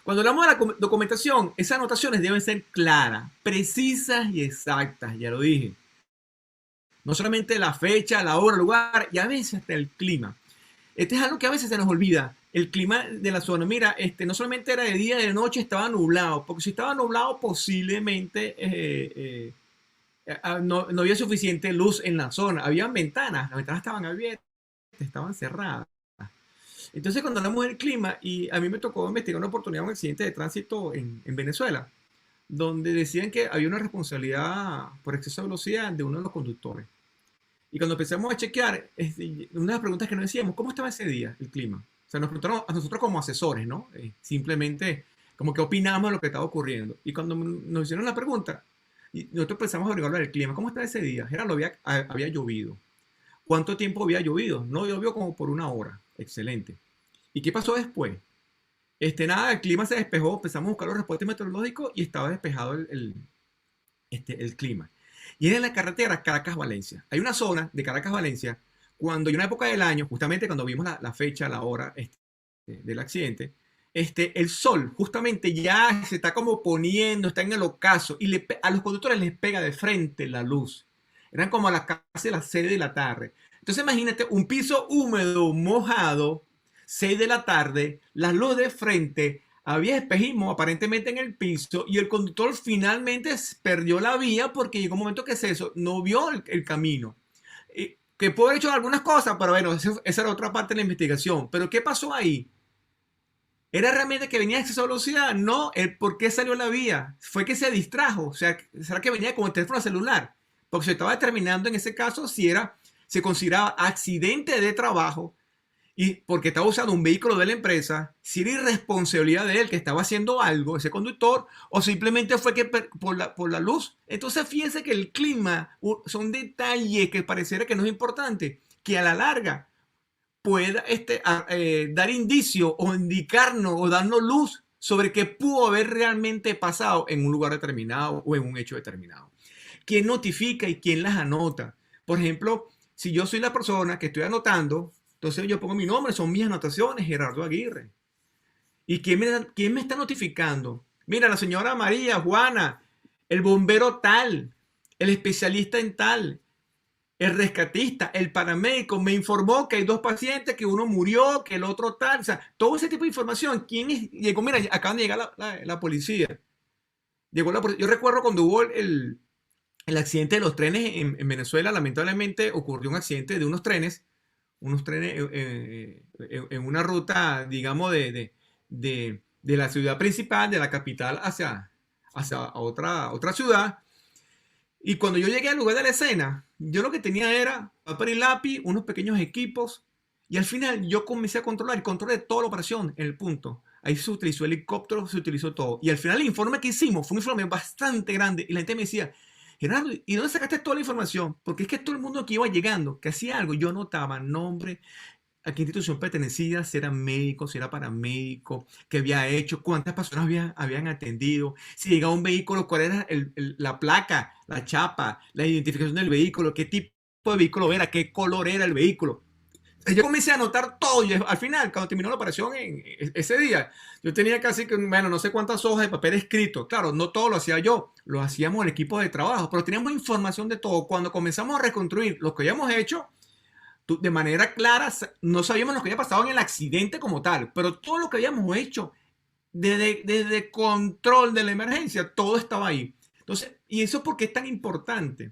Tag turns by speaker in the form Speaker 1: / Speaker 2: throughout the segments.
Speaker 1: Cuando hablamos de la documentación, esas anotaciones deben ser claras, precisas y exactas, ya lo dije. No solamente la fecha, la hora, el lugar y a veces hasta el clima. Este es algo que a veces se nos olvida. El clima de la zona, mira, no solamente era de día, de noche, estaba nublado, porque si estaba nublado posiblemente no había suficiente luz en la zona. Habían ventanas, las ventanas estaban abiertas, estaban cerradas. Entonces, cuando hablamos del clima, y a mí me tocó investigar una oportunidad, un accidente de tránsito en Venezuela, donde decían que había una responsabilidad por exceso de velocidad de uno de los conductores. Y cuando empezamos a chequear, una de las preguntas que nos decíamos, ¿cómo estaba ese día el clima? O sea, nos preguntaron a nosotros como asesores, ¿no? Simplemente, como que opinamos de lo que estaba ocurriendo. Y cuando nos hicieron la pregunta, nosotros empezamos a averiguar el clima. ¿Cómo estaba ese día? Gerardo, había llovido. ¿Cuánto tiempo había llovido? No llovió como por una hora. Excelente. ¿Y qué pasó después? Nada, el clima se despejó, empezamos a buscar los reportes meteorológicos y estaba despejado el clima. Y era en la carretera Caracas-Valencia. Hay una zona de Caracas-Valencia, cuando hay una época del año, justamente cuando vimos la fecha, la hora del accidente, el sol justamente ya se está como poniendo, está en el ocaso, y a los conductores les pega de frente la luz. Eran como a casi las 6 de la tarde. Entonces imagínate un piso húmedo, mojado, 6 de la tarde, la luz de frente, había espejismo aparentemente en el piso y el conductor finalmente perdió la vía porque llegó un momento que no vio el camino. Que pudo haber hecho algunas cosas, pero bueno, esa era otra parte de la investigación. Pero ¿qué pasó ahí? ¿Era realmente que venía a exceso de velocidad? No, ¿por qué salió la vía? Fue que se distrajo. O sea, ¿será que venía con el teléfono celular? Porque se estaba determinando en ese caso si se consideraba accidente de trabajo y porque estaba usando un vehículo de la empresa, si era irresponsabilidad de él que estaba haciendo algo, ese conductor, o simplemente fue que por la luz. Entonces fíjense que el clima son detalles que pareciera que no es importante, que a la larga pueda dar indicio o indicarnos o darnos luz sobre qué pudo haber realmente pasado en un lugar determinado o en un hecho determinado. ¿Quién notifica y quién las anota? Por ejemplo, si yo soy la persona que estoy anotando, entonces yo pongo mi nombre, son mis anotaciones, Gerardo Aguirre. ¿Y quién me está notificando? Mira, la señora María, Juana, el bombero tal, el especialista en tal, el rescatista, el paramédico, me informó que hay 2 pacientes, que uno murió, que el otro tal. O sea, todo ese tipo de información. ¿Quién llegó? Mira, acaban de llegar la policía. Llegó la policía. Yo recuerdo cuando hubo el accidente de los trenes en Venezuela, lamentablemente ocurrió un accidente de unos trenes en una ruta, digamos, de la ciudad principal, de la capital hacia otra ciudad. Y cuando yo llegué al lugar de la escena, yo lo que tenía era papel y lápiz, unos pequeños equipos, y al final yo comencé a controlé toda la operación en el punto. Ahí se utilizó helicóptero, se utilizó todo. Y al final el informe que hicimos fue un informe bastante grande, y la gente me decía, Gerardo, ¿y dónde sacaste toda la información? Porque es que todo el mundo que iba llegando, que hacía algo, yo anotaba nombre, a qué institución pertenecía, si era médico, si era paramédico, qué había hecho, cuántas personas habían atendido, si llegaba un vehículo, cuál era la placa, la chapa, la identificación del vehículo, qué tipo de vehículo era, qué color era el vehículo. Yo comencé a anotar todo y al final, cuando terminó la operación ese día, yo tenía casi que, bueno, no sé cuántas hojas de papel escrito. Claro, no todo lo hacía yo, lo hacíamos el equipo de trabajo, pero teníamos información de todo. Cuando comenzamos a reconstruir lo que habíamos hecho, de manera clara, no sabíamos lo que había pasado en el accidente como tal, pero todo lo que habíamos hecho desde control de la emergencia, todo estaba ahí. Entonces, ¿y eso por qué es tan importante?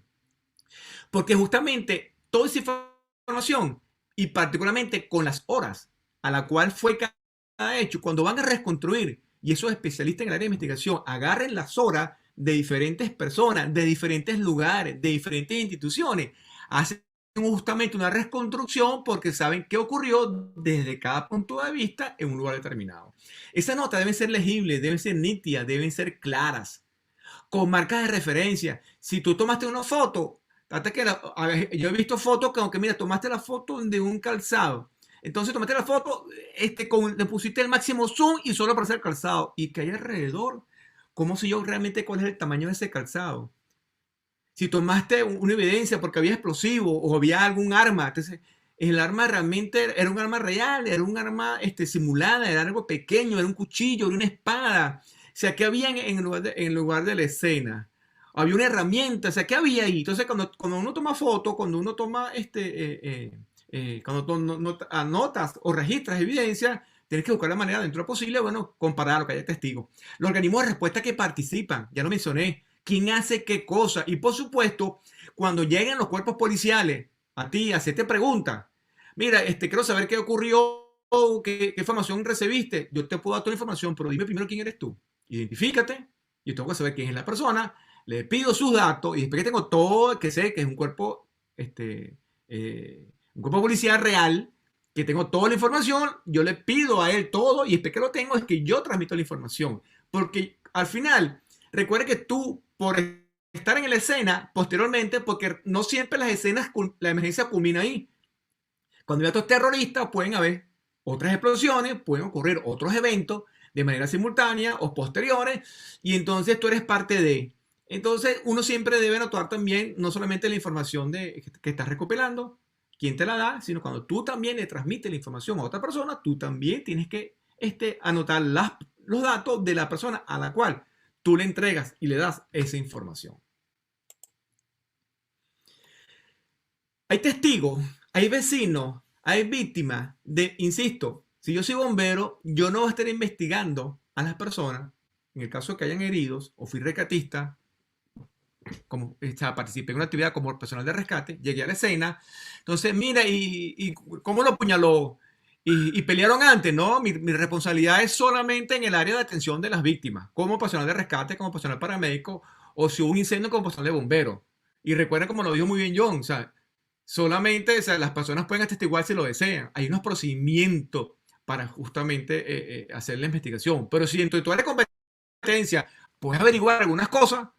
Speaker 1: Porque justamente toda esa información, y particularmente con las horas a la cual fue cada hecho, cuando van a reconstruir, y esos especialistas en el área de investigación agarren las horas de diferentes personas, de diferentes lugares, de diferentes instituciones, hacen justamente una reconstrucción porque saben qué ocurrió desde cada punto de vista en un lugar determinado. Esas notas deben ser legibles, deben ser nítidas, deben ser claras, con marcas de referencia. Si tú tomaste una foto, yo he visto fotos que, aunque mira, tomaste la foto de un calzado, entonces tomaste la foto, le pusiste el máximo zoom y solo aparece el calzado. ¿Y que hay alrededor? ¿Cómo sé yo realmente cuál es el tamaño de ese calzado? Si tomaste una evidencia porque había explosivo o había algún arma, entonces El arma realmente era un arma real, era un arma simulada, era algo pequeño, era un cuchillo, era una espada. O sea, ¿qué había en lugar de la escena? Había una herramienta, o sea, ¿qué había ahí? Entonces, cuando uno toma foto, cuando uno toma, cuando anotas o registras evidencia, tienes que buscar la manera dentro de lo posible, bueno, comparar lo que haya testigos. Los organismos de respuesta que participan, ya lo mencioné, quién hace qué cosa. Y por supuesto, cuando lleguen los cuerpos policiales a ti, a hacerte preguntas, mira, quiero saber qué ocurrió, qué información recibiste. Yo te puedo dar toda la información, pero dime primero quién eres tú. Identifícate, yo tengo que saber quién es la persona, le pido sus datos y después que tengo todo, que sé que es un cuerpo policial real, que tengo toda la información, yo le pido a él todo y después que lo tengo es que yo transmito la información. Porque al final, recuerda que tú, por estar en la escena, posteriormente, porque no siempre las escenas, la emergencia culmina ahí. Cuando hay actos terroristas, pueden haber otras explosiones, pueden ocurrir otros eventos de manera simultánea o posteriores, y entonces tú eres parte de. Entonces, uno siempre debe anotar también, no solamente la información que estás recopilando, quién te la da, sino cuando tú también le transmites la información a otra persona, tú también tienes que anotar los datos de la persona a la cual tú le entregas y le das esa información. Hay testigos, hay vecinos, hay víctimas insisto, si yo soy bombero, yo no voy a estar investigando a las personas, en el caso de que hayan heridos, o fui rescatista, como participé en una actividad como personal de rescate, llegué a la escena, entonces mira, y cómo lo apuñaló, y pelearon antes, ¿no? Mi responsabilidad es solamente en el área de atención de las víctimas, como personal de rescate, como personal paramédico, o si hubo un incendio como personal de bombero. Y recuerden, como lo dijo muy bien John, o sea, solamente, o sea, las personas pueden atestiguar si lo desean. Hay unos procedimientos para justamente hacer la investigación. Pero si en tu área de competencia puedes averiguar algunas cosas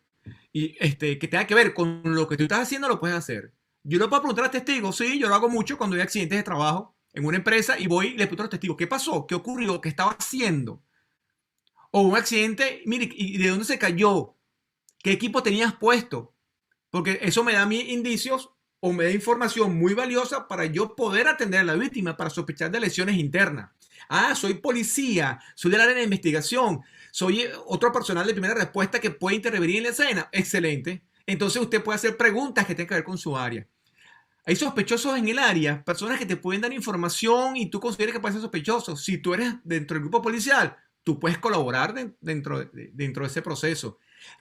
Speaker 1: y que tenga que ver con lo que tú estás haciendo, lo puedes hacer. Yo le puedo preguntar a testigos, sí, yo lo hago mucho cuando hay accidentes de trabajo en una empresa y voy y le pregunto a los testigos, ¿qué pasó? ¿Qué ocurrió? ¿Qué estaba haciendo? O un accidente, mire, ¿y de dónde se cayó? ¿Qué equipo tenías puesto? Porque eso me da a mí indicios o me da información muy valiosa para yo poder atender a la víctima para sospechar de lesiones internas. Ah, soy policía, soy del área de investigación, soy otro personal de primera respuesta que puede intervenir en la escena. Excelente. Entonces usted puede hacer preguntas que tengan que ver con su área. Hay sospechosos en el área, personas que te pueden dar información y tú consideras que puede ser sospechoso. Si tú eres dentro del grupo policial, tú puedes colaborar dentro de ese proceso.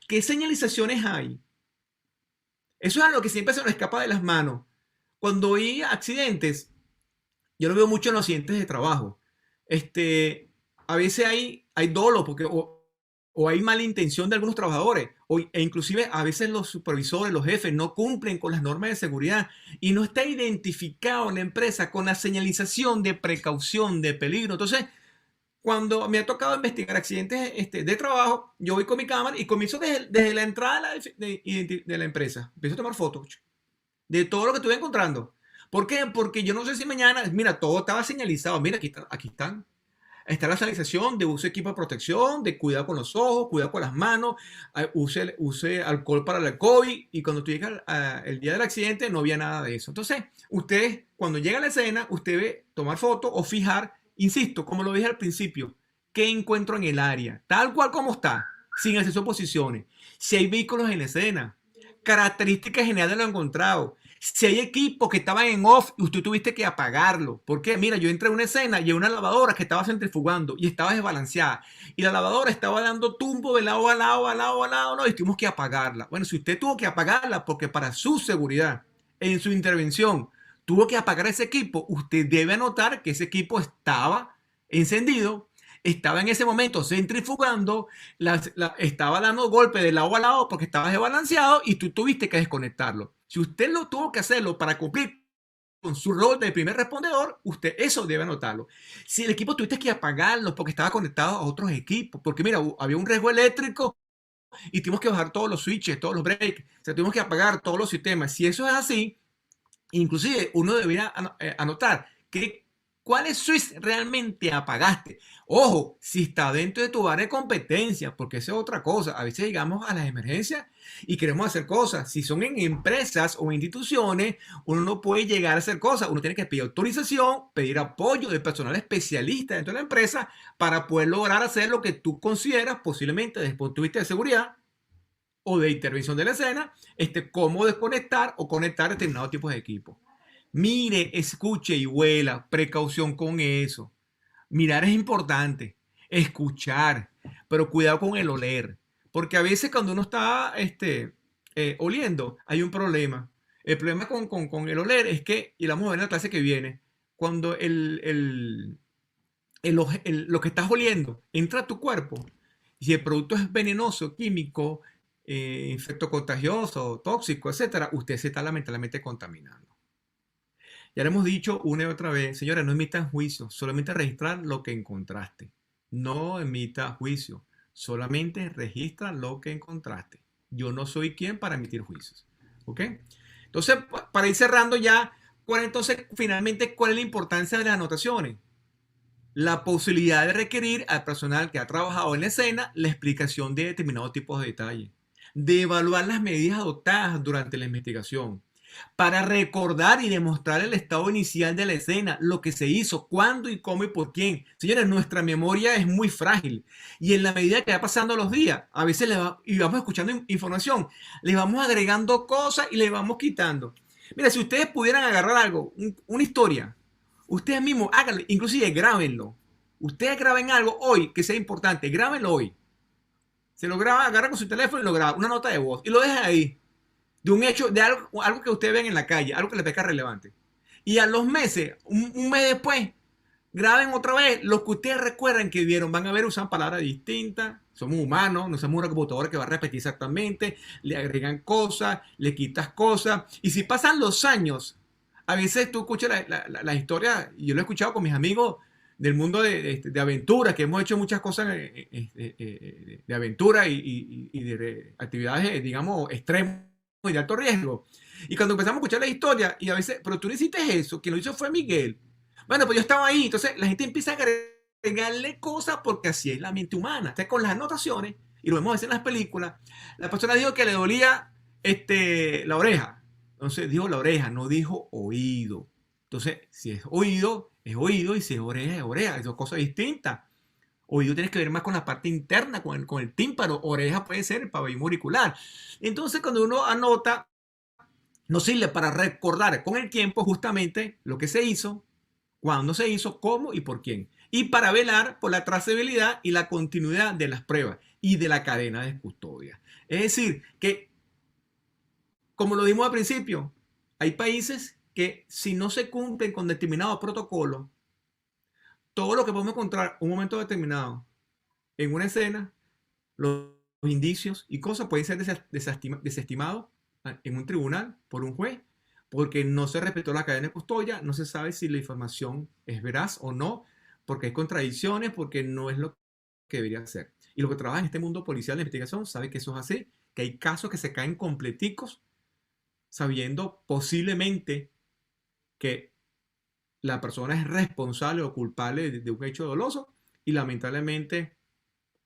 Speaker 1: ¿Qué señalizaciones hay? Eso es algo que siempre se nos escapa de las manos. Cuando hay accidentes, yo lo veo mucho en los accidentes de trabajo. A veces hay dolo porque, o hay mala intención de algunos trabajadores, e inclusive a veces los supervisores, los jefes no cumplen con las normas de seguridad y no está identificado en la empresa con la señalización de precaución, de peligro. Entonces, cuando me ha tocado investigar accidentes de trabajo, yo voy con mi cámara y comienzo desde la entrada de la empresa. Empiezo a tomar fotos de todo lo que estuve encontrando. ¿Por qué? Porque yo no sé si mañana, mira, todo estaba señalizado. Mira, aquí están. Está la señalización de use equipo de protección, de cuidado con los ojos, cuidado con las manos, use alcohol para el COVID. Y cuando tú llegas el día del accidente, no había nada de eso. Entonces, usted, cuando llega a la escena, usted ve tomar fotos o fijar, insisto, como lo dije al principio, qué encuentro en el área, tal cual como está, sin exceso de posiciones. Si hay vehículos en la escena, características generales de lo encontrado. Si hay equipos que estaban en off y usted tuviste que apagarlo. ¿Por qué? Mira, yo entré a una escena y hay una lavadora que estaba centrifugando y estaba desbalanceada. Y la lavadora estaba dando tumbo de lado a lado, a lado, a lado, ¿no? Y tuvimos que apagarla. Bueno, si usted tuvo que apagarla porque para su seguridad, en su intervención, tuvo que apagar ese equipo, usted debe anotar que ese equipo estaba encendido, estaba en ese momento centrifugando, estaba dando golpe de lado a lado porque estaba desbalanceado y tú tuviste que desconectarlo. Si usted lo tuvo que hacerlo para cumplir con su rol de primer respondedor, usted eso debe anotarlo. Si el equipo tuviste que apagarlo porque estaba conectado a otros equipos, porque mira, había un riesgo eléctrico y tuvimos que bajar todos los switches, todos los breaks, o sea, tuvimos que apagar todos los sistemas. Si eso es así, inclusive uno debería anotar qué ¿Cuáles switches realmente apagaste? Ojo, si está dentro de tu área de competencia, porque esa es otra cosa. A veces llegamos a las emergencias y queremos hacer cosas. Si son en empresas o instituciones, uno no puede llegar a hacer cosas. Uno tiene que pedir autorización, pedir apoyo de personal especialista dentro de la empresa para poder lograr hacer lo que tú consideras posiblemente desde el punto de vista de seguridad o de intervención de la escena, cómo desconectar o conectar determinados tipos de equipos. Mire, escuche y huela, precaución con eso. Mirar es importante, escuchar, pero cuidado con el oler, porque a veces cuando uno está oliendo hay un problema. El problema con el oler es que, y lo vamos a ver en la clase que viene, cuando lo que estás oliendo entra a tu cuerpo y el producto es venenoso, químico, infecto contagioso, tóxico, etcétera, usted se está lamentablemente contaminando. Ya le hemos dicho una y otra vez, señora, no emitan juicio, solamente registrar lo que encontraste. No emita juicio, solamente registra lo que encontraste. Yo no soy quien para emitir juicios. ¿Ok? Entonces, para ir cerrando ya, entonces, finalmente, ¿cuál es la importancia de las anotaciones? La posibilidad de requerir al personal que ha trabajado en la escena la explicación de determinados tipos de detalles, de evaluar las medidas adoptadas durante la investigación, para recordar y demostrar el estado inicial de la escena, lo que se hizo, cuándo y cómo y por quién. Señores, nuestra memoria es muy frágil y en la medida que va pasando los días, a veces y vamos escuchando información, le vamos agregando cosas y le vamos quitando. Mira, si ustedes pudieran agarrar algo, una historia, ustedes mismos háganlo, inclusive grábenlo. Ustedes graben algo hoy que sea importante, grábenlo hoy. Se lo graba, agarra con su teléfono y lo graba, una nota de voz y lo deja ahí de un hecho, de algo que ustedes ven en la calle, algo que les parezca relevante. Y a los meses, un mes después, graben otra vez lo que ustedes recuerdan que vieron. Van a ver, usan palabras distintas. Somos humanos, no somos una computadora que va a repetir exactamente. Le agregan cosas, le quitas cosas. Y si pasan los años, a veces tú escuchas la historia, y yo lo he escuchado con mis amigos del mundo de aventura, que hemos hecho muchas cosas de aventura y de actividades, digamos, extremas y de alto riesgo. Y cuando empezamos a escuchar la historia, y a veces, pero tú no hiciste eso, quien lo hizo fue Miguel. Bueno, pues yo estaba ahí, entonces la gente empieza a agregarle cosas porque así es la mente humana. Entonces, con las anotaciones, y lo vemos a veces en las películas, la persona dijo que le dolía la oreja. Entonces dijo la oreja, no dijo oído. Entonces, si es oído, y si es oreja, es oreja. Es dos cosas distintas. Oído tienes que ver más con la parte interna, con el tímpano. Oreja puede ser el pabellón auricular. Entonces, cuando uno anota, nos sirve para recordar con el tiempo justamente lo que se hizo, cuándo se hizo, cómo y por quién. Y para velar por la trazabilidad y la continuidad de las pruebas y de la cadena de custodia. Es decir, que, como lo dimos al principio, hay países que si no se cumplen con determinados protocolos, todo lo que podemos encontrar un momento determinado en una escena, los indicios y cosas pueden ser desestimados en un tribunal por un juez porque no se respetó la cadena de custodia, no se sabe si la información es veraz o no, porque hay contradicciones, porque no es lo que debería ser. Y lo que trabaja en este mundo policial de investigación sabe que eso es así, que hay casos que se caen completicos sabiendo posiblemente que la persona es responsable o culpable de un hecho doloso y lamentablemente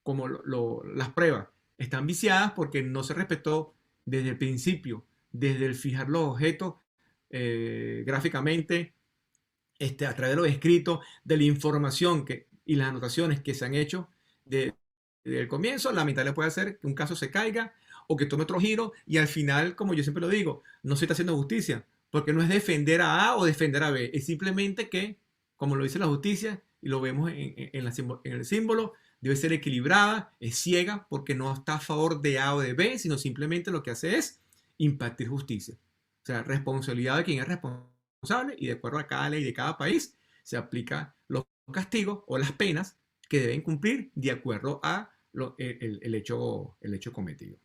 Speaker 1: como las pruebas están viciadas porque no se respetó desde el principio, desde el fijar los objetos gráficamente, a través de los escritos, de la información y las anotaciones que se han hecho desde el comienzo, lamentablemente puede hacer que un caso se caiga o que tome otro giro y al final, como yo siempre lo digo, no se está haciendo justicia, porque no es defender a A o defender a B, es simplemente que, como lo dice la justicia, y lo vemos en el símbolo, debe ser equilibrada, es ciega, porque no está a favor de A o de B, sino simplemente lo que hace es impartir justicia. O sea, responsabilidad de quien es responsable y de acuerdo a cada ley de cada país se aplican los castigos o las penas que deben cumplir de acuerdo a el hecho cometido.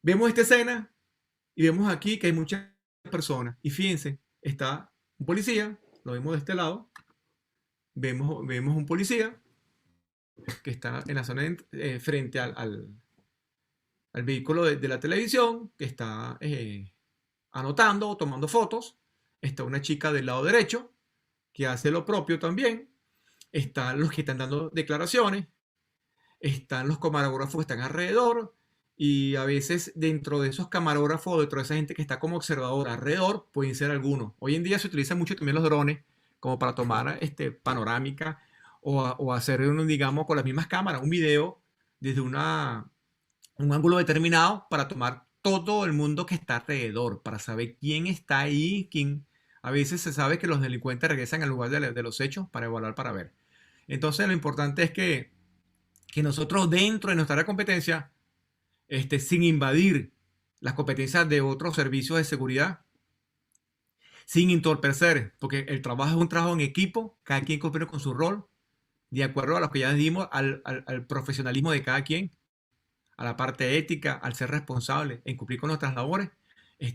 Speaker 1: Vemos esta escena y vemos aquí que hay muchas personas. Y fíjense, está un policía, lo vemos de este lado. Vemos un policía que está en la zona frente al vehículo de la televisión, que está anotando o tomando fotos. está una chica del lado derecho que hace lo propio también, están los que están dando declaraciones, están los camarógrafos que están alrededor, y a veces dentro de esos camarógrafos, dentro de esa gente que está como observador alrededor, pueden ser algunos. Hoy en día se utilizan mucho también los drones como para tomar panorámica o hacer, digamos, con las mismas cámaras, un video desde un ángulo determinado para tomar todo el mundo que está alrededor, para saber quién está ahí, quién. A veces se sabe que los delincuentes regresan al lugar de los hechos para evaluar, para ver. Entonces lo importante es que nosotros dentro de nuestra área de competencia, sin invadir las competencias de otros servicios de seguridad, sin entorpecer, porque el trabajo es un trabajo en equipo, cada quien cumple con su rol, de acuerdo a lo que ya dimos, al profesionalismo de cada quien, a la parte ética, al ser responsable en cumplir con nuestras labores,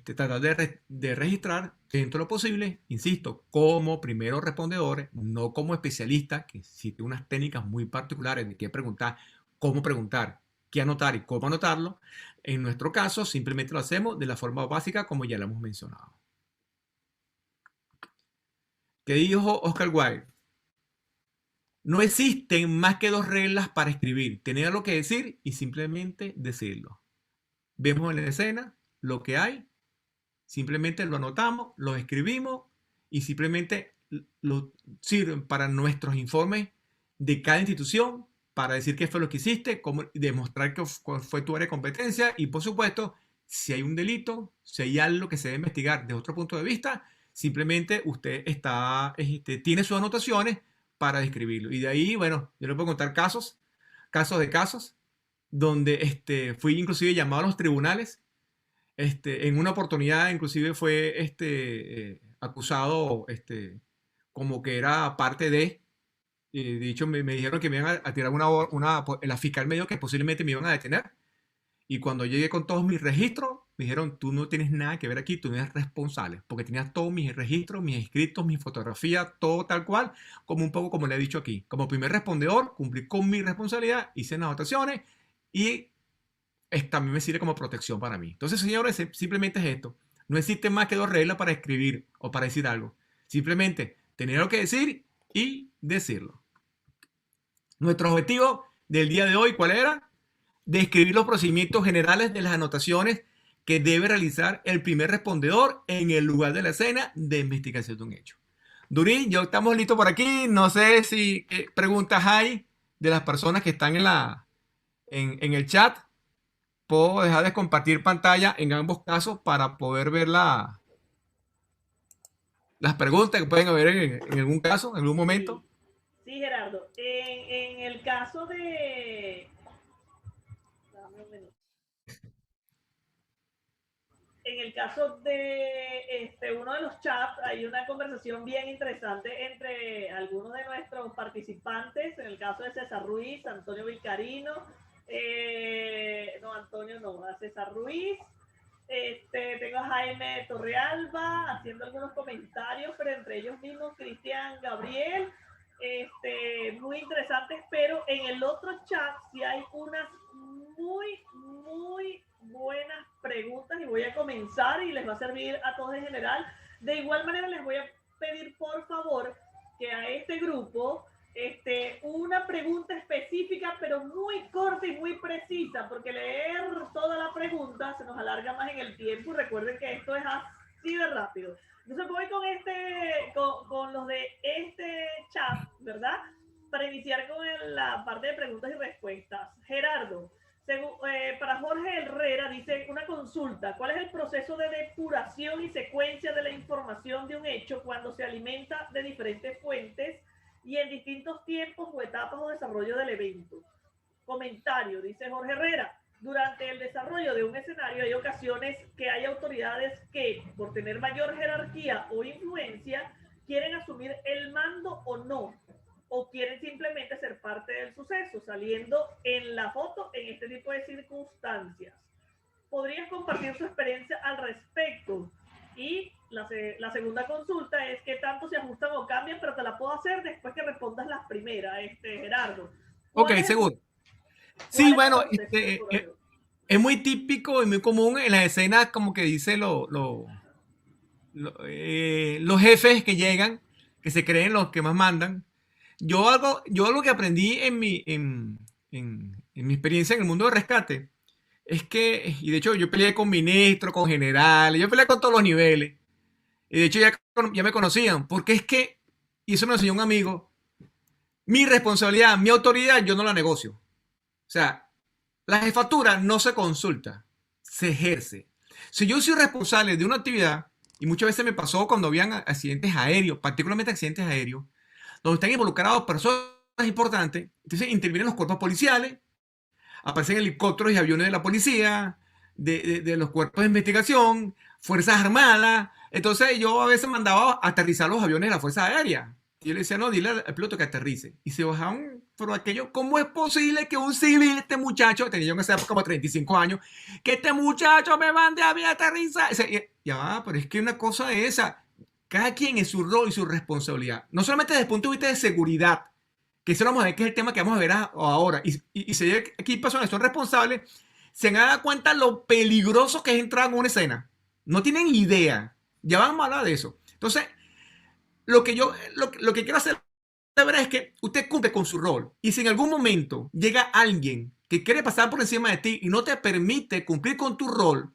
Speaker 1: tratar de registrar dentro de lo posible, insisto, como primeros respondedores, no como especialistas, que sí tienen unas técnicas muy particulares de qué preguntar, cómo preguntar, qué anotar y cómo anotarlo. En nuestro caso, simplemente lo hacemos de la forma básica como ya lo hemos mencionado. ¿Qué dijo Oscar Wilde? No existen más que dos reglas para escribir: tener algo que decir y simplemente decirlo. Vemos en la escena lo que hay, simplemente lo anotamos, lo escribimos y simplemente lo sirven para nuestros informes de cada institución, para decir qué fue lo que hiciste, cómo demostrar cuál fue tu área de competencia y, por supuesto, si hay un delito, si hay algo que se debe investigar de otro punto de vista, simplemente usted tiene sus anotaciones para describirlo. Y de ahí, bueno, yo le puedo contar casos de casos, donde fui inclusive llamado a los tribunales. En una oportunidad inclusive fue acusado como que era parte de hecho me dijeron que me iban a tirar la fiscal me dijo que posiblemente me iban a detener, y cuando llegué con todos mis registros me dijeron: tú no tienes nada que ver aquí, tú no eres responsable, porque tenías todos mis registros, mis escritos, mis fotografías, todo tal cual, como un poco como le he dicho aquí. Como primer respondedor, cumplí con mi responsabilidad, hice las anotaciones y también me sirve como protección para mí. Entonces, señores, simplemente es esto. No existe más que dos reglas para escribir o para decir algo. Simplemente tener algo que decir y decirlo. Nuestro objetivo del día de hoy, ¿cuál era? Describir los procedimientos generales de las anotaciones que debe realizar el primer respondedor en el lugar de la escena de investigación de un hecho. Durín, ya estamos listos por aquí. No sé si preguntas hay de las personas que están en el chat. Puedo dejar de compartir pantalla en ambos casos para poder ver las preguntas que pueden haber en algún caso, en algún momento.
Speaker 2: Sí, Gerardo. En el caso de... En el caso de uno de los chats, hay una conversación bien interesante entre algunos de nuestros participantes. En el caso de César Ruiz, Antonio Vilcarino, Antonio no, a César Ruiz. Tengo a Jaime Torrealba haciendo algunos comentarios, pero entre ellos mismos Cristian Gabriel, muy interesantes, pero en el otro chat sí hay unas muy buenas preguntas y voy a comenzar y les va a servir a todos en general. De igual manera les voy a pedir por favor que a este grupo una pregunta específica, pero muy corta y muy precisa, porque leer toda la pregunta se nos alarga más en el tiempo. Recuerden que esto es así de rápido. Entonces voy con los de este chat, ¿verdad? Para iniciar con la parte de preguntas y respuestas. Gerardo, para Jorge Herrera dice una consulta: ¿cuál es el proceso de depuración y secuencia de la información de un hecho cuando se alimenta de diferentes fuentes y en distintos tiempos o etapas o desarrollo del evento? Comentario, dice Jorge Herrera: durante el desarrollo de un escenario hay ocasiones que hay autoridades que, por tener mayor jerarquía o influencia, quieren asumir el mando o no, o quieren simplemente ser parte del suceso, saliendo en la foto en este tipo de circunstancias. ¿Podrías compartir su experiencia al respecto? Y la segunda consulta es: ¿qué tanto se ajustan o cambian? Pero te la puedo hacer después que respondas las primeras, Gerardo.
Speaker 1: Ok, seguro. Sí, bueno, es muy típico y muy común en las escenas, como que dice los jefes que llegan, que se creen los que más mandan. Yo algo que aprendí en mi experiencia en el mundo de rescate es que, y de hecho yo peleé con ministros, con generales, yo peleé con todos los niveles. Y de hecho ya me conocían, porque es que, y eso me lo enseñó un amigo, mi responsabilidad, mi autoridad, yo no la negocio. O sea, la jefatura no se consulta, se ejerce. Si yo soy responsable de una actividad, y muchas veces me pasó cuando habían accidentes aéreos, particularmente accidentes aéreos, donde están involucrados personas importantes, entonces intervienen los cuerpos policiales, aparecen helicópteros y aviones de la policía, de los cuerpos de investigación, fuerzas armadas. Entonces yo a veces mandaba a aterrizar los aviones de la Fuerza Aérea. Y yo le decía, no, dile al piloto que aterrice. Y se bajaban por aquello. ¿Cómo es posible que un civil, este muchacho, tenía yo en esa época como 35 años, que este muchacho me mande a mí a aterrizar? O sea, ya va, pero es que una cosa es esa. Cada quien en su rol y su responsabilidad. No solamente desde el punto de vista de seguridad, que eso vamos a ver que es el tema que vamos a ver ahora. Y si aquí personas son responsables, se han dado cuenta lo peligroso que es entrar en una escena. No tienen idea. Ya vamos a hablar de eso. Entonces, lo que quiero hacer de verdad es que usted cumple con su rol. Y si en algún momento llega alguien que quiere pasar por encima de ti y no te permite cumplir con tu rol,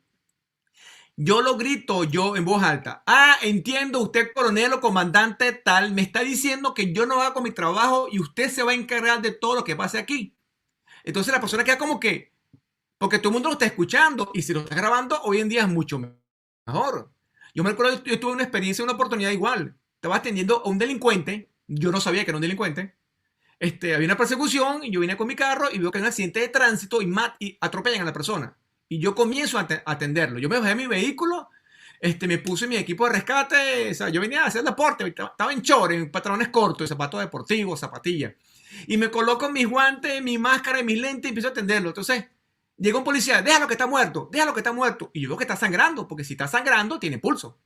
Speaker 1: yo lo grito yo en voz alta. Ah, entiendo, usted coronel o comandante tal, me está diciendo que yo no hago mi trabajo y usted se va a encargar de todo lo que pase aquí. Entonces la persona queda como que, porque todo el mundo lo está escuchando y si lo está grabando hoy en día es mucho mejor. Yo me acuerdo, yo tuve una experiencia, una oportunidad igual. Estaba atendiendo a un delincuente, yo no sabía que era un delincuente. Había una persecución y yo vine con mi carro y veo que hay un accidente de tránsito y atropellan a la persona. Y yo comienzo a atenderlo. Yo me bajé de mi vehículo, me puse mi equipo de rescate, o sea, yo venía a hacer deporte, estaba en short, en pantalones cortos, zapatos deportivos, zapatillas. Y me coloco mis guantes, mi máscara y mis lentes y empiezo a atenderlo. Entonces, llega un policía, déjalo que está muerto, déjalo que está muerto. Y yo veo que está sangrando, porque si está sangrando, tiene pulso.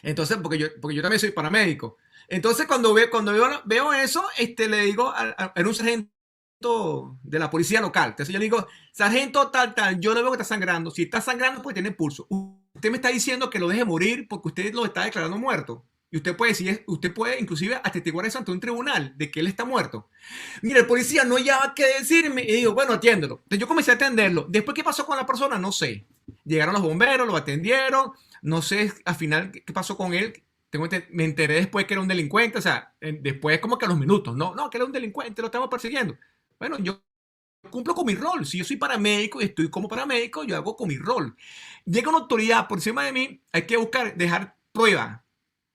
Speaker 1: Entonces, porque yo también soy paramédico. Entonces, cuando veo eso, le digo a un sargento de la policía local. Entonces, yo le digo, sargento tal, tal, yo le veo que está sangrando. Si está sangrando, pues tiene pulso. Usted me está diciendo que lo deje morir porque usted lo está declarando muerto. Y usted puede decir, usted puede inclusive atestiguar eso ante un tribunal de que él está muerto. Mira, el policía no hallaba qué decirme. Y digo, bueno, atiéndelo. Entonces yo comencé a atenderlo. Después, ¿qué pasó con la persona? No sé. Llegaron los bomberos, lo atendieron. No sé al final qué pasó con él. Me enteré después que era un delincuente. O sea, después como que a los minutos. No, que era un delincuente, lo estamos persiguiendo. Bueno, yo cumplo con mi rol. Si yo soy paramédico y estoy como paramédico, yo hago con mi rol. Llega una autoridad por encima de mí, hay que dejar prueba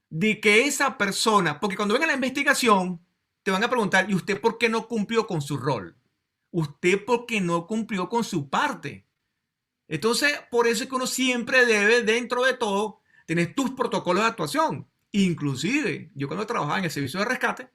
Speaker 1: de que esa persona, porque cuando venga la investigación, te van a preguntar, ¿y usted por qué no cumplió con su rol? ¿Usted por qué no cumplió con su parte? Entonces, por eso es que uno siempre debe, dentro de todo, tener tus protocolos de actuación. Inclusive, yo cuando trabajaba en el servicio de rescate,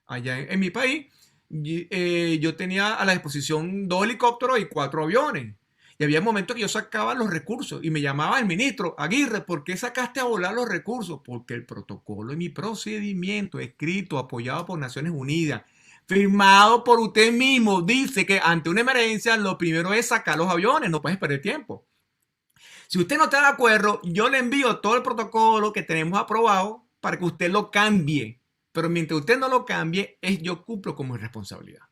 Speaker 1: allá en mi país, yo tenía a la disposición 2 helicópteros y 4 aviones. Y había momentos que yo sacaba los recursos y me llamaba el ministro, Aguirre, ¿por qué sacaste a volar los recursos? Porque el protocolo y mi procedimiento escrito, apoyado por Naciones Unidas, firmado por usted mismo, dice que ante una emergencia lo primero es sacar los aviones, no puedes perder tiempo. Si usted no está de acuerdo, yo le envío todo el protocolo que tenemos aprobado para que usted lo cambie. Pero mientras usted no lo cambie, yo cumplo como responsabilidad.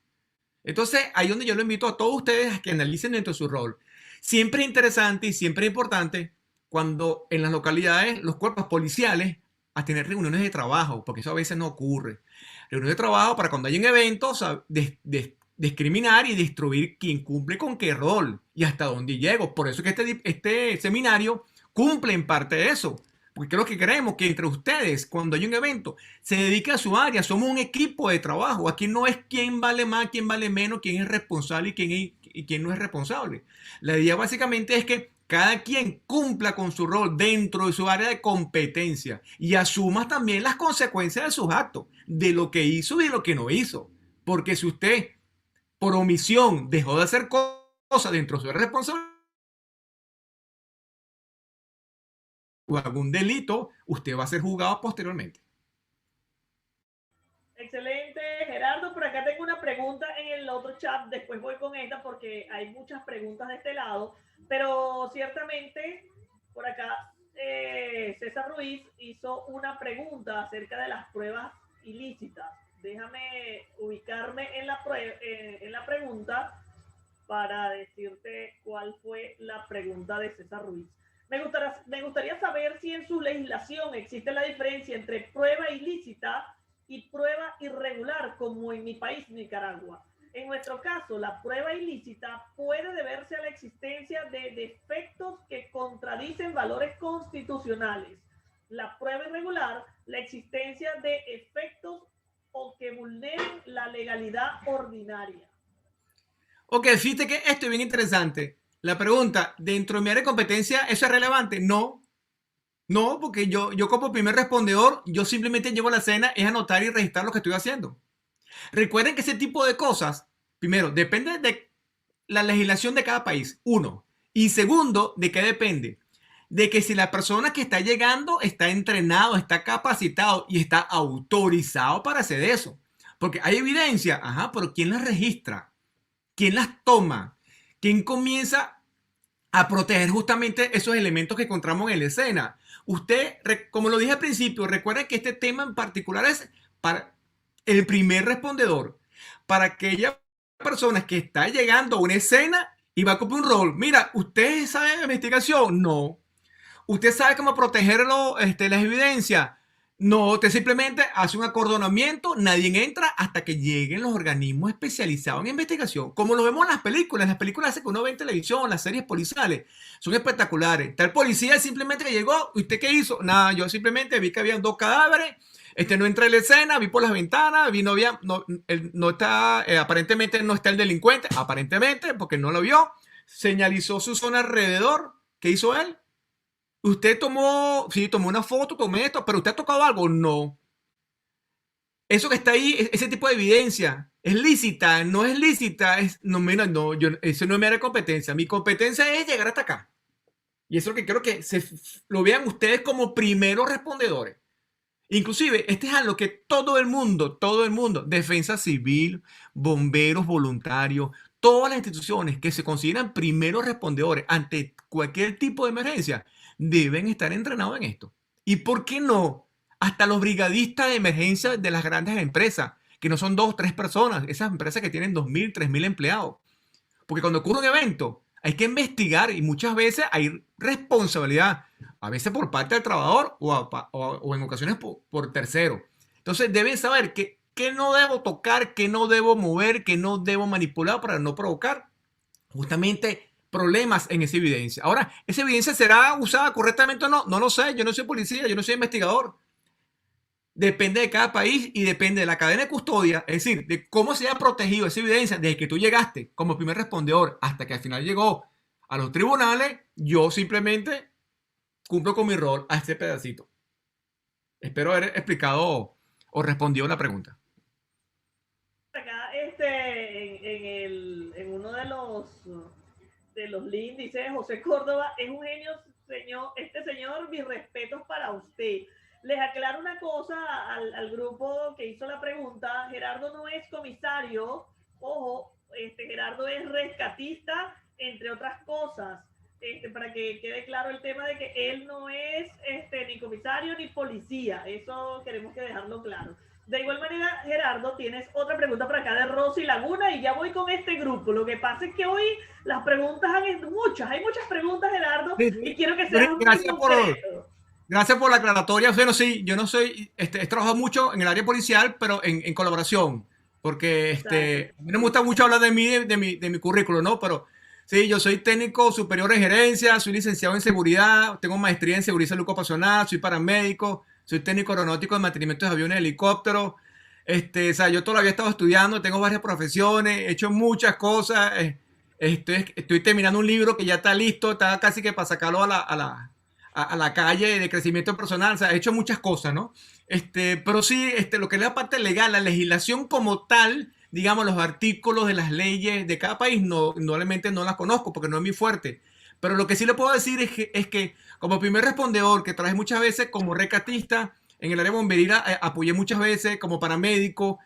Speaker 1: Entonces, ahí es donde yo lo invito a todos ustedes a que analicen dentro de su rol. Siempre es interesante y siempre es importante cuando en las localidades los cuerpos policiales a tener reuniones de trabajo, porque eso a veces no ocurre. Reuniones de trabajo para cuando hay un evento, o sea, discriminar y destruir quién cumple con qué rol y hasta dónde llego. Por eso es que este seminario cumple en parte eso. Porque creo que queremos que entre ustedes, cuando hay un evento, se dedique a su área. Somos un equipo de trabajo. Aquí no es quién vale más, quién vale menos, quién es responsable y quién no es responsable. La idea básicamente es que cada quien cumpla con su rol dentro de su área de competencia y asuma también las consecuencias de sus actos, de lo que hizo y de lo que no hizo. Porque si usted por omisión dejó de hacer cosas dentro de su responsabilidad o algún delito, usted va a ser juzgado posteriormente.
Speaker 2: Excelente, Gerardo. Por acá tengo una pregunta en el otro chat. Después voy con esta porque hay muchas preguntas de este lado. Pero ciertamente, por acá César Ruiz hizo una pregunta acerca de las pruebas ilícitas. Déjame ubicarme en la pregunta para decirte cuál fue la pregunta de César Ruiz. Me gustaría saber si en su legislación existe la diferencia entre prueba ilícita y prueba irregular, como en mi país, Nicaragua. En nuestro caso, la prueba ilícita puede deberse a la existencia de defectos que contradicen valores constitucionales. La prueba irregular, la existencia de efectos o que vulneren la legalidad ordinaria.
Speaker 1: Ok, fíjate que esto es bien interesante. La pregunta, ¿dentro de mi área de competencia eso es relevante? No, no, porque yo como primer respondedor, yo simplemente llevo la escena, es anotar y registrar lo que estoy haciendo. Recuerden que ese tipo de cosas, primero, depende de la legislación de cada país, uno. Y segundo, ¿de qué depende? De que si la persona que está llegando está entrenado, está capacitado y está autorizado para hacer eso. Porque hay evidencia, ajá, pero ¿quién las registra? ¿Quién las toma? ¿Quién comienza a proteger justamente esos elementos que encontramos en la escena? Usted, como lo dije al principio, recuerden que este tema en particular es para el primer respondedor, para aquella persona que está llegando a una escena y va a cumplir un rol. Mira, ¿usted sabe de investigación? No. ¿Usted sabe cómo protegerlo, las evidencias? No, usted simplemente hace un acordonamiento, nadie entra hasta que lleguen los organismos especializados en investigación, como lo vemos en las películas que uno ve en televisión, las series policiales, son espectaculares. Tal policía simplemente que llegó, ¿usted qué hizo? Nada, yo simplemente vi que había dos cadáveres, no entré en la escena, vi por las ventanas, vi no había, no, no está, aparentemente no está el delincuente, aparentemente, porque no lo vio, señalizó su zona alrededor, ¿qué hizo él? Usted tomó, sí, tomó una foto, tomé esto, pero ¿usted ha tocado algo? No. Eso que está ahí, ese tipo de evidencia, ¿es lícita? ¿No es lícita? No, mira, no, eso no es mi área de competencia. Mi competencia es llegar hasta acá. Y eso es lo que quiero que lo vean ustedes como primeros respondedores. Inclusive, este es algo que todo el mundo, defensa civil, bomberos voluntarios, todas las instituciones que se consideran primeros respondedores ante cualquier tipo de emergencia, deben estar entrenados en esto. ¿Y por qué no? Hasta los brigadistas de emergencia de las grandes empresas, que no son 2 o 3 personas, esas empresas que tienen 2.000, 3.000 empleados. Porque cuando ocurre un evento, hay que investigar y muchas veces hay responsabilidad, a veces por parte del trabajador o en ocasiones por tercero. Entonces deben saber que no debo tocar, que no debo mover, que no debo manipular para no provocar justamente problemas en esa evidencia. Ahora, ¿esa evidencia será usada correctamente o no? No lo sé, yo no soy policía, yo no soy investigador. Depende de cada país y depende de la cadena de custodia, es decir, de cómo se haya protegido esa evidencia desde que tú llegaste como primer respondedor hasta que al final llegó a los tribunales. Yo simplemente cumplo con mi rol a este pedacito. Espero haber explicado o respondido la pregunta.
Speaker 2: Acá, en uno de los links dice José Córdoba, es un genio, señor, este señor, mis respetos para usted. Les aclaro una cosa al grupo que hizo la pregunta. Gerardo no es comisario, ojo, Gerardo es rescatista, entre otras cosas. Para que quede claro el tema de que él no es ni comisario ni policía. Eso queremos que dejarlo claro. De igual manera, Gerardo, tienes otra pregunta por acá de Rosy Laguna y ya voy con este grupo. Lo que pasa es que hoy las preguntas hay muchas preguntas, Gerardo,
Speaker 1: Sí, sí.
Speaker 2: y quiero que sean muy concretos.
Speaker 1: Gracias por la aclaratoria. Bueno, sí, yo no soy, he trabajado mucho en el área policial, pero en colaboración, porque a mí no me gusta mucho hablar de mí, de mi currículo, ¿no? Pero sí, yo soy técnico superior en gerencia, soy licenciado en seguridad, tengo maestría en seguridad y salud ocupacional, soy paramédico, soy técnico aeronáutico de mantenimiento de aviones y helicópteros. O sea, yo todavía he estado estudiando, tengo varias profesiones, he hecho muchas cosas. Estoy terminando un libro que ya está listo, está casi que para sacarlo a la calle de crecimiento personal. O sea, he hecho muchas cosas, ¿no? Pero sí, lo que es la parte legal, la legislación como tal, digamos, los artículos de las leyes de cada país, no, normalmente no las conozco porque no es mi fuerte. Pero lo que sí le puedo decir es que como primer respondedor, que traje muchas veces como rescatista, en el área bomberil apoyé muchas veces como paramédico,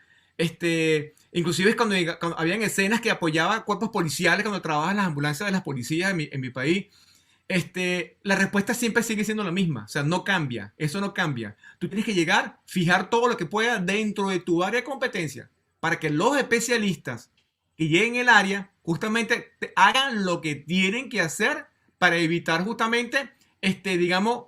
Speaker 1: inclusive cuando habían escenas que apoyaba cuerpos policiales, cuando trabajaban las ambulancias de las policías en mi país. la respuesta siempre sigue siendo la misma, o sea, no cambia, eso no cambia. Tú tienes que llegar, fijar todo lo que pueda dentro de tu área de competencia para que los especialistas que lleguen al área justamente hagan lo que tienen que hacer para evitar justamente, digamos,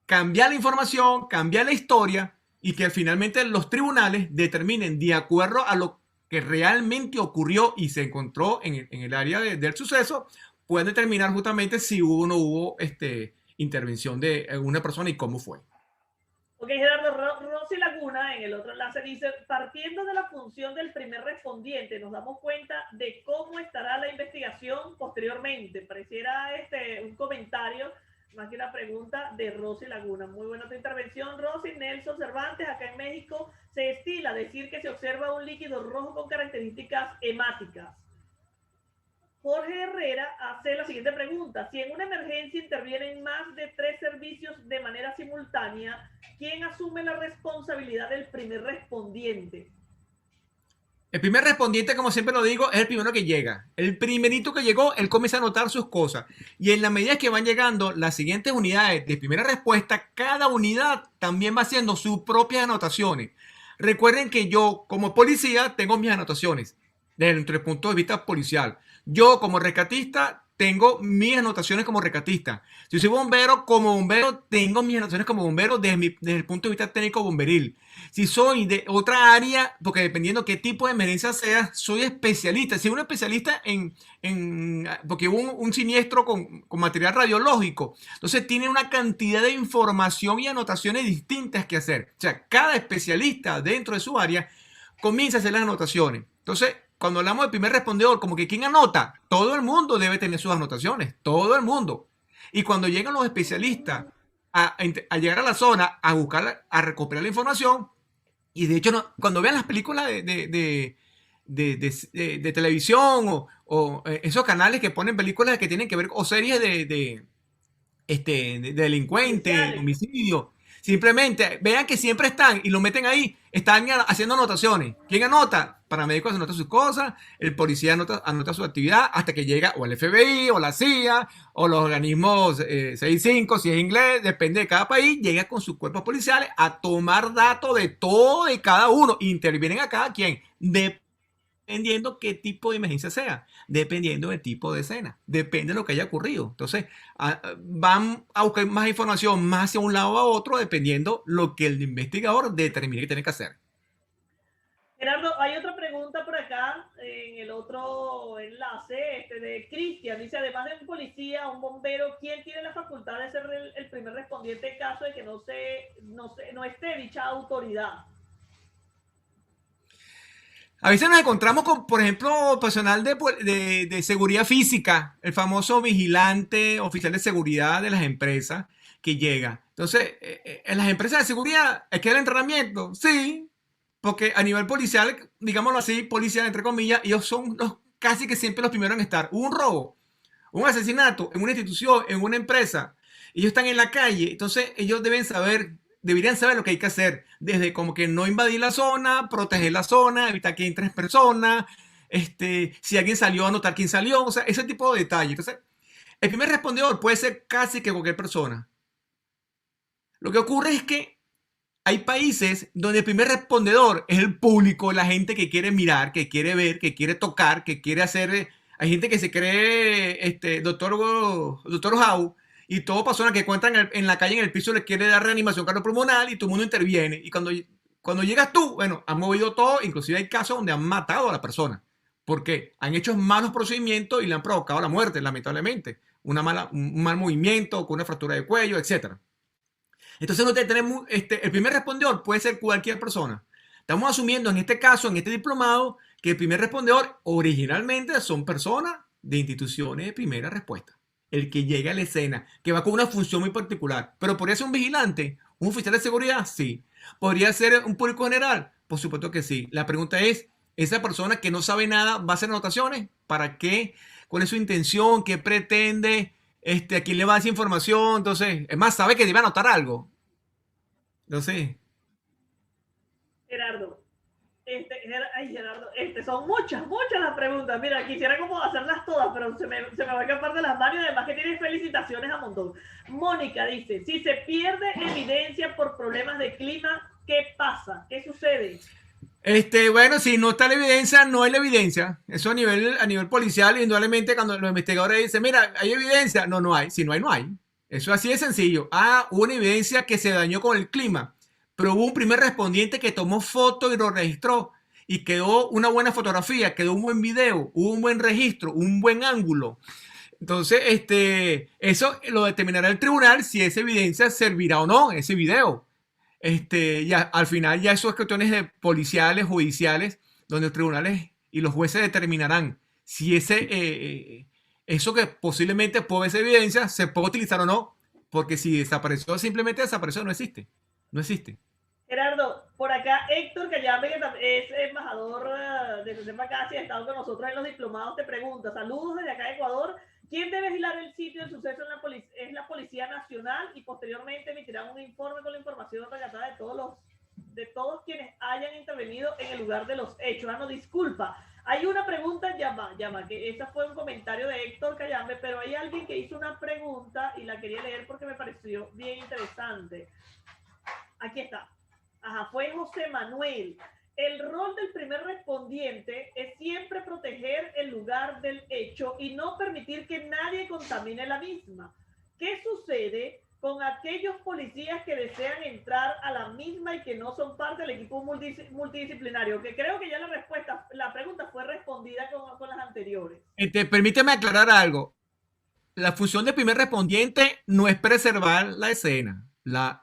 Speaker 1: cambiar la información, cambiar la historia y que finalmente los tribunales determinen de acuerdo a lo que realmente ocurrió y se encontró en el área del suceso, pueden determinar justamente si hubo o no hubo intervención de una persona y cómo fue.
Speaker 2: Ok, Gerardo, Rosy Laguna en el otro enlace dice, partiendo de la función del primer respondiente, nos damos cuenta de cómo estará la investigación posteriormente. Pareciera un comentario más que una pregunta de Rosy Laguna. Muy buena tu intervención, Rosy. Nelson Cervantes, acá en México, se estila decir que se observa un líquido rojo con características hemáticas. Jorge Herrera hace la siguiente pregunta. Si en una emergencia intervienen más de 3 servicios de manera simultánea, ¿quién asume la responsabilidad del primer respondiente?
Speaker 1: El primer respondiente, como siempre lo digo, es el primero que llega. El primerito que llegó, él comienza a anotar sus cosas. Y en la medida que van llegando las siguientes unidades de primera respuesta, cada unidad también va haciendo sus propias anotaciones. Recuerden que yo, como policía, tengo mis anotaciones desde el punto de vista policial. Yo, como rescatista, tengo mis anotaciones como rescatista. Si soy bombero, como bombero, tengo mis anotaciones como bombero desde el punto de vista técnico bomberil. Si soy de otra área, porque dependiendo qué tipo de emergencia sea, soy especialista. Si soy un especialista porque hubo un siniestro con material radiológico, entonces tiene una cantidad de información y anotaciones distintas que hacer. O sea, cada especialista dentro de su área comienza a hacer las anotaciones. Entonces, cuando hablamos del primer respondedor, como que ¿quién anota? Todo el mundo debe tener sus anotaciones, todo el mundo. Y cuando llegan los especialistas a llegar a la zona, a buscar, a recuperar la información, y de hecho, cuando vean las películas de televisión o esos canales que ponen películas que tienen que ver, o series de delincuentes, homicidio, simplemente vean que siempre están y lo meten ahí, están haciendo anotaciones. ¿Quién anota? Paramédicos anota sus cosas, el policía anota su actividad hasta que llega o el FBI o la CIA o los organismos 65, si es inglés, depende de cada país, llega con sus cuerpos policiales a tomar datos de todo y cada uno, intervienen a cada quien, dependiendo qué tipo de emergencia sea, dependiendo del tipo de escena, depende de lo que haya ocurrido. Entonces, van a buscar más información más hacia un lado o a otro, dependiendo lo que el investigador determine que tiene que hacer.
Speaker 2: Gerardo, hay otra pregunta por acá en el otro enlace de Cristian. Dice, además de un policía, un bombero, ¿quién tiene la facultad de ser el primer respondiente en caso de que no esté dicha autoridad?
Speaker 1: A veces nos encontramos con, por ejemplo, personal de seguridad física, el famoso vigilante, oficial de seguridad de las empresas que llega. Entonces, en las empresas de seguridad, ¿es que el entrenamiento? Sí, porque a nivel policial, digámoslo así, policial entre comillas, ellos son casi que siempre los primeros en estar. Un robo, un asesinato en una institución, en una empresa, ellos están en la calle, entonces ellos deberían saber lo que hay que hacer, desde como que no invadir la zona, proteger la zona, evitar que entren personas, si alguien salió, anotar quién salió, o sea, ese tipo de detalles. Entonces, el primer respondedor puede ser casi que cualquier persona. Lo que ocurre es que hay países donde el primer respondedor es el público, la gente que quiere mirar, que quiere ver, que quiere tocar, que quiere hacer. Hay gente que se cree doctor House y toda persona que encuentran en la calle, en el piso, le quiere dar reanimación cardiopulmonar y todo el mundo interviene. Y cuando llegas tú, bueno, han movido todo, inclusive hay casos donde han matado a la persona porque han hecho malos procedimientos y le han provocado la muerte, lamentablemente. Un mal movimiento, con una fractura de cuello, etcétera. Entonces nosotros tenemos, el primer respondedor puede ser cualquier persona. Estamos asumiendo en este caso, en este diplomado, que el primer respondedor originalmente son personas de instituciones de primera respuesta. El que llega a la escena, que va con una función muy particular. Pero podría ser un vigilante, un oficial de seguridad, sí. Podría ser un público general, por supuesto que sí. La pregunta es, ¿esa persona que no sabe nada va a hacer anotaciones? ¿Para qué? ¿Cuál es su intención? ¿Qué pretende? ¿A quién le va a dar esa información? Entonces, es más, sabe que debe anotar algo. No sé.
Speaker 2: Gerardo. Ay, Gerardo, son muchas las preguntas. Mira, quisiera como hacerlas todas, pero se me va a escapar de las manos y además que tiene felicitaciones a montón. Mónica dice, si se pierde evidencia por problemas de clima, ¿qué pasa? ¿Qué sucede?
Speaker 1: Bueno, si no está la evidencia, no hay la evidencia. Eso a nivel policial, indudablemente cuando los investigadores dicen, mira, ¿hay evidencia? No, no hay. Si no hay, no hay. Eso así de sencillo. Ah, hubo una evidencia que se dañó con el clima, pero hubo un primer respondiente que tomó foto y lo registró y quedó una buena fotografía, quedó un buen video, hubo un buen registro, un buen ángulo. Entonces, eso lo determinará el tribunal si esa evidencia servirá o no, ese video. Ya, al final ya eso es cuestiones de policiales, judiciales, donde los tribunales y los jueces determinarán si eso que posiblemente puede ser evidencia se puede utilizar o no, porque si desapareció, simplemente desapareció, no existe. No existe.
Speaker 2: Gerardo, por acá Héctor Cayambe, que es embajador de SEMA Casi, ha estado con nosotros en los diplomados, te pregunta, saludos desde acá de Ecuador, ¿quién debe vigilar el sitio del suceso es la Policía Nacional y posteriormente emitirán un informe con la información rescatada de todos quienes hayan intervenido en el lugar de los hechos? Ah, no, disculpa, hay una pregunta, llama, que ese fue un comentario de Héctor Cayambe, pero hay alguien que hizo una pregunta y la quería leer porque me pareció bien interesante. Aquí está. Ajá, fue José Manuel. El rol del primer respondiente es siempre proteger el lugar del hecho y no permitir que nadie contamine la misma. ¿Qué sucede con aquellos policías que desean entrar a la misma y que no son parte del equipo multidisciplinario? Que creo que ya la pregunta fue respondida con las anteriores.
Speaker 1: Permíteme aclarar algo. La función del primer respondiente no es preservar la escena. La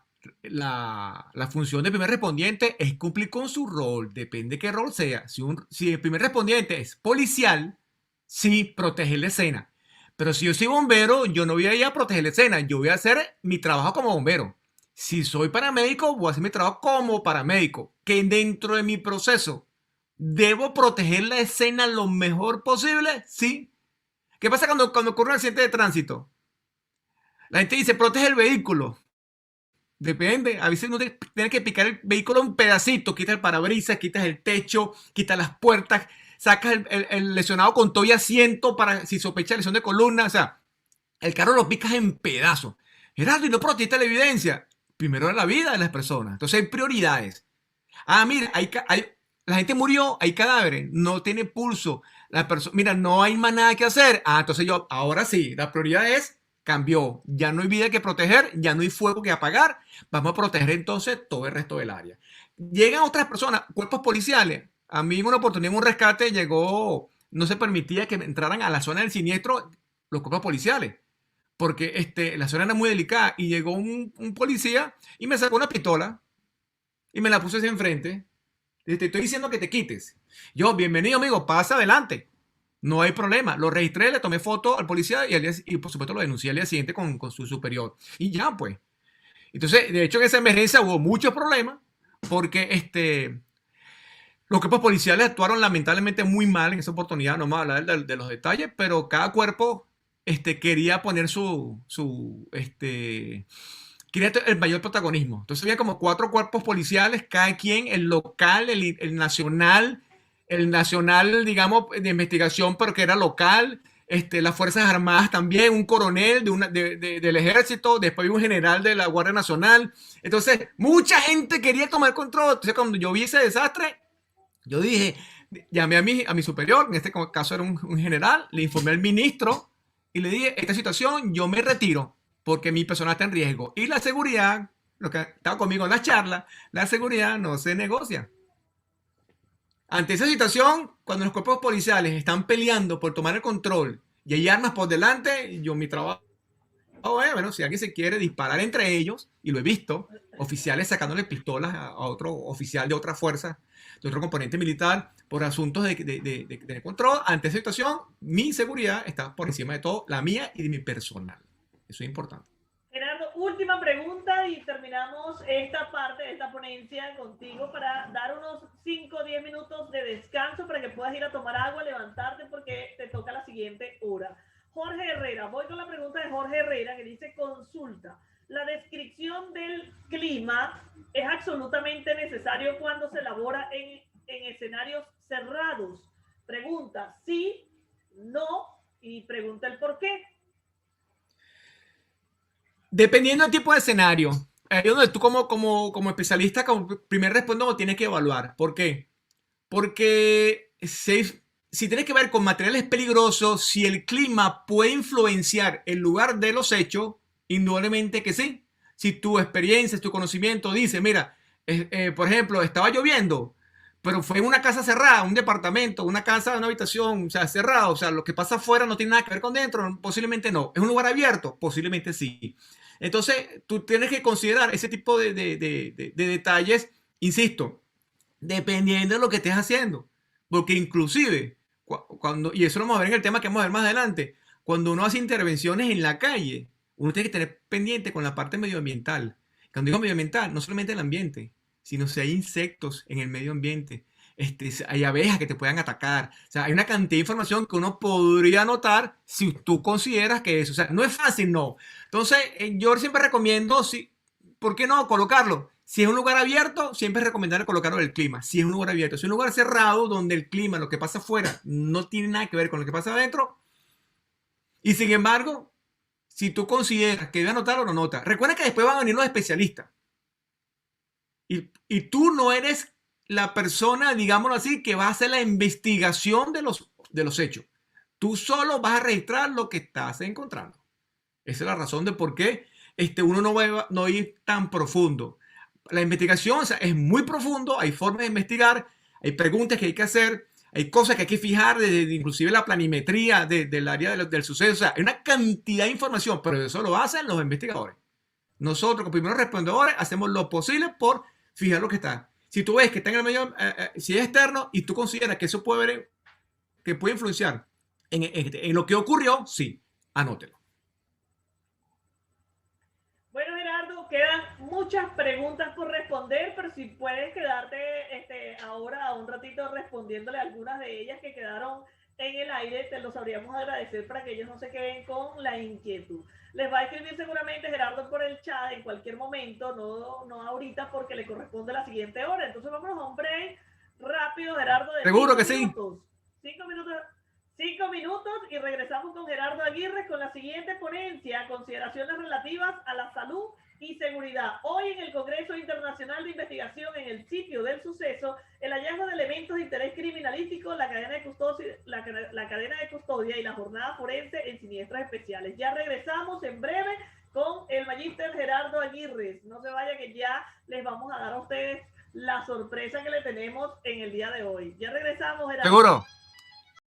Speaker 1: función del primer respondiente es cumplir con su rol, depende de qué rol sea. Si el primer respondiente es policial, sí, proteger la escena. Pero si yo soy bombero, yo no voy a ir a proteger la escena, yo voy a hacer mi trabajo como bombero. Si soy paramédico, voy a hacer mi trabajo como paramédico. Que dentro de mi proceso, ¿debo proteger la escena lo mejor posible? Sí. ¿Qué pasa cuando ocurre un accidente de tránsito? La gente dice, protege el vehículo. Depende, a veces uno tiene que picar el vehículo un pedacito, quitas el parabrisas, quitas el techo, quitas las puertas, sacas el lesionado con todo y asiento para si sospecha lesión de columna, o sea, el carro lo picas en pedazos. Gerardo, y no protesta la evidencia. Primero la vida de las personas, entonces hay prioridades. Ah, mira, la gente murió, hay cadáveres, no tiene pulso, mira, no hay más nada que hacer. Ah, entonces ahora sí, la prioridad cambió, ya no hay vida que proteger, ya no hay fuego que apagar, vamos a proteger entonces todo el resto del área. Llegan otras personas, cuerpos policiales. A mí en una oportunidad en un rescate llegó, no se permitía que entraran a la zona del siniestro los cuerpos policiales, porque la zona era muy delicada y llegó un policía y me sacó una pistola y me la puso hacia enfrente. Te estoy diciendo que te quites. Yo, bienvenido amigo, pasa adelante. No hay problema. Lo registré, le tomé foto al policía y por supuesto lo denuncié al día siguiente con su superior. Y ya, pues. Entonces, de hecho, en esa emergencia hubo muchos problemas porque los cuerpos policiales actuaron lamentablemente muy mal en esa oportunidad. No vamos a hablar de los detalles, pero cada cuerpo quería poner quería el mayor protagonismo. Entonces había como 4 cuerpos policiales, cada quien, el local, el nacional, digamos, de investigación, pero que era local, las Fuerzas Armadas también, un coronel del ejército, después un general de la Guardia Nacional. Entonces, mucha gente quería tomar control. Entonces, cuando yo vi ese desastre, yo dije, llamé a mi superior, en este caso era un general, le informé al ministro y le dije, esta situación yo me retiro porque mi persona está en riesgo. Y la seguridad, lo que estaba conmigo en la charla, la seguridad no se negocia. Ante esa situación, cuando los cuerpos policiales están peleando por tomar el control y hay armas por delante, mi trabajo bueno, si alguien se quiere disparar entre ellos, y lo he visto, oficiales sacándole pistolas a otro oficial de otra fuerza, de otro componente militar, por asuntos de control, ante esa situación, mi seguridad está por encima de todo, la mía y de mi personal. Eso es importante.
Speaker 2: Gerardo, última pregunta y terminamos esta parte de esta ponencia contigo para dar unos 5 o 10 minutos de descanso para que puedas ir a tomar agua, levantarte porque te toca la siguiente hora. Jorge Herrera, voy con la pregunta de Jorge Herrera que dice, consulta, ¿la descripción del clima es absolutamente necesario cuando se elabora en en escenarios cerrados? Pregunta sí, no y pregunta el por qué.
Speaker 1: Dependiendo del tipo de escenario, ahí es donde tú como especialista, como primer respondedor, tienes que evaluar. ¿Por qué? Porque si tienes que ver con materiales peligrosos, si el clima puede influenciar el lugar de los hechos, indudablemente que sí. Si tu experiencia, tu conocimiento dice, mira, por ejemplo, estaba lloviendo, pero fue en una casa cerrada, un departamento, una casa, una habitación, o sea, cerrada, o sea, lo que pasa afuera no tiene nada que ver con dentro, posiblemente no. ¿Es un lugar abierto? Posiblemente sí. Entonces, tú tienes que considerar ese tipo de detalles, insisto, dependiendo de lo que estés haciendo. Porque inclusive, cuando, y eso lo vamos a ver en el tema que vamos a ver más adelante, cuando uno hace intervenciones en la calle, uno tiene que tener pendiente con la parte medioambiental. Cuando digo medioambiental, no solamente el ambiente, sino si hay insectos en el medio ambiente, hay abejas que te puedan atacar. O sea, hay una cantidad de información que uno podría notar si tú consideras que eso. O sea, no es fácil, no. Entonces, yo siempre recomiendo, si, ¿por qué no colocarlo? Si es un lugar abierto, siempre es recomendable colocarlo en el clima. Si es un lugar abierto, si es un lugar cerrado donde el clima, lo que pasa afuera, no tiene nada que ver con lo que pasa adentro. Y sin embargo, si tú consideras que debe anotarlo, lo anota. Recuerda que después van a venir los especialistas. Y tú no eres la persona, digámoslo así, que va a hacer la investigación de los hechos. Tú solo vas a registrar lo que estás encontrando. Esa es la razón de por qué uno no va no ir tan profundo. La investigación, o sea, es muy profundo, hay formas de investigar, hay preguntas que hay que hacer, hay cosas que hay que fijar, desde inclusive la planimetría del área del suceso. O sea, hay una cantidad de información, pero eso lo hacen los investigadores. Nosotros, como primeros respondedores, hacemos lo posible por fijar lo que está. Si tú ves que está en el medio, si es externo y tú consideras que eso que puede influenciar en lo que ocurrió, sí, anótelo.
Speaker 2: Bueno, Gerardo, quedan muchas preguntas por responder, pero si puedes quedarte ahora un ratito respondiéndole algunas de ellas que quedaron en el aire, te lo sabríamos agradecer para que ellos no se queden con la inquietud. Les va a escribir seguramente Gerardo por el chat en cualquier momento, no ahorita porque le corresponde la siguiente hora. Entonces vámonos a un break rápido, Gerardo, de
Speaker 1: Seguro
Speaker 2: 5
Speaker 1: que sí.
Speaker 2: minutos. 5 minutos. 5 minutos y regresamos con Gerardo Aguirre con la siguiente ponencia, consideraciones relativas a la salud y seguridad. Hoy en el Congreso Internacional de Investigación en el sitio del suceso, el hallazgo de elementos de interés criminalístico, la cadena de custodia y la jornada forense en siniestros especiales. Ya regresamos en breve con el magíster Gerardo Aguirre. No se vaya que ya les vamos a dar a ustedes la sorpresa que le tenemos en el día de hoy. Ya regresamos, Gerardo.
Speaker 1: Seguro.